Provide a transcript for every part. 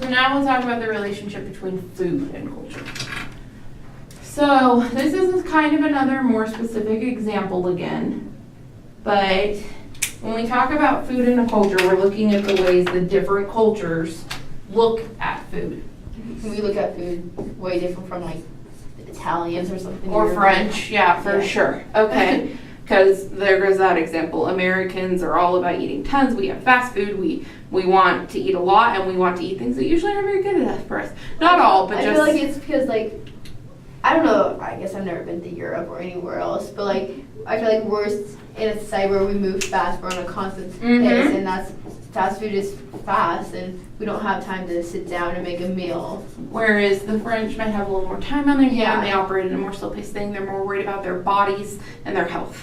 So now we'll talk about the relationship between food and culture. So this is kind of another more specific example again, but when we talk about food and a culture, we're looking at the ways the different cultures look at food. We look at food way different from like Italians or something. Or French, yeah, for sure. Okay, because there goes that example. Americans are all about eating tons. We have fast food. We want to eat a lot, and we want to eat things that usually aren't very good enough for us. Not all, but I just. feel like it's because like, I don't know, I guess I've never been to Europe or anywhere else, but like, I feel like we're in a society where we move fast, we're on a constant pace, and that's, fast food is fast, and we don't have time to sit down and make a meal. Whereas the French might have a little more time on their hand. Yeah. They operate in a more slow-paced thing. They're more worried about their bodies and their health.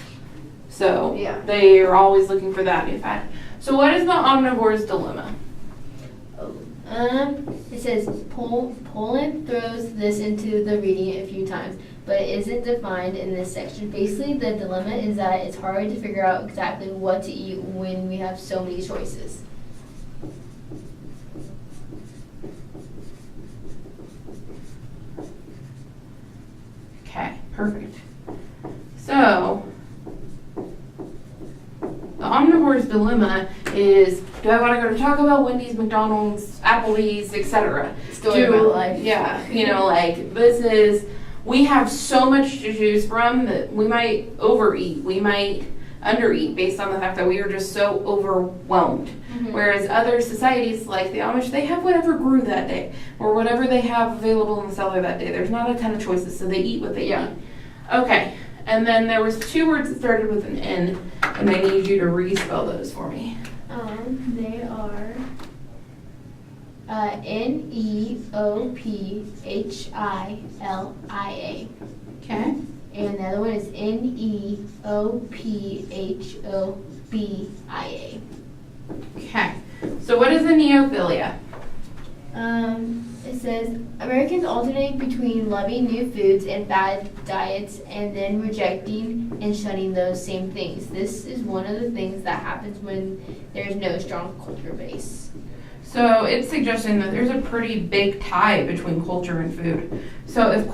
So Yeah. they are always looking for that new fad. So what is the omnivore's dilemma? It says Poland throws this into the reading a few times, but it isn't defined in this section. Basically, the dilemma is that it's hard to figure out exactly what to eat when we have so many choices. Okay, perfect. So the omnivore's dilemma is, do I want to go to Taco Bell, Wendy's, McDonald's, Applebee's, etc.? Story of my life. Yeah, you know, like this is, we have so much to choose from that we might overeat, we might undereat based on the fact that we are just so overwhelmed. Whereas other societies like the Amish, they have whatever grew that day or whatever they have available in the cellar that day. There's not a ton of choices, so they eat what they eat. Okay, and then there was two words that started with an N, and I need you to respell those for me. They are Neophillia. Okay. And the other one is Neophobia. Okay. So what is a neophilia? It says Americans alternate between loving new foods and bad diets and then rejecting and shunning those same things. This is one of the things that happens when there's no strong culture base. So it's suggesting that there's a pretty big tie between culture and food. So if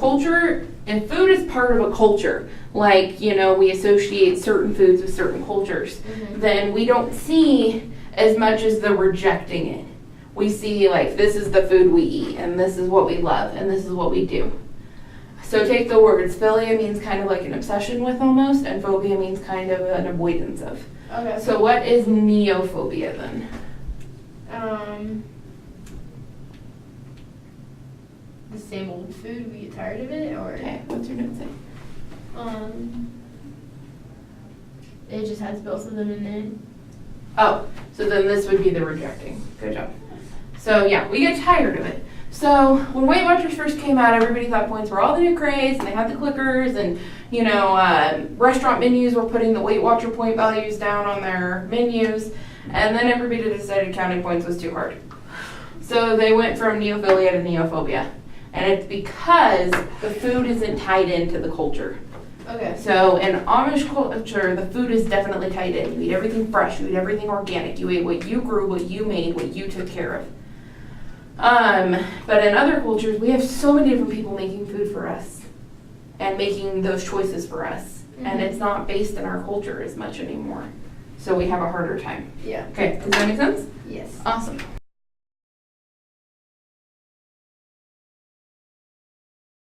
food is part of a culture, like, you know, we associate certain foods with certain cultures, then we don't see as much as the rejecting it. We see like, this is the food we eat, and this is what we love, and this is what we do. So take the words. Philia means kind of like an obsession with almost, and phobia means kind of an avoidance of. Okay. So what is neophobia then? The same old food, we get tired of it, or Okay, what's your note say? It just has both of them in there. Oh, so then this would be the rejecting. Good job. So yeah, we get tired of it. So when Weight Watchers first came out, everybody thought points were all the new craze, and they had the clickers, and you know, restaurant menus were putting the Weight Watcher point values down on their menus, and then everybody decided counting points was too hard. So they went from neophilia to neophobia, and it's because the food isn't tied into the culture. okay. So in Amish culture, the food is definitely tied in. You eat everything fresh, you eat everything organic, you ate what you grew, what you made, what you took care of. But in other cultures, we have so many different people making food for us and making those choices for us. And it's not based in our culture as much anymore. So we have a harder time. Yeah. Okay, does that make sense? Yes. Awesome.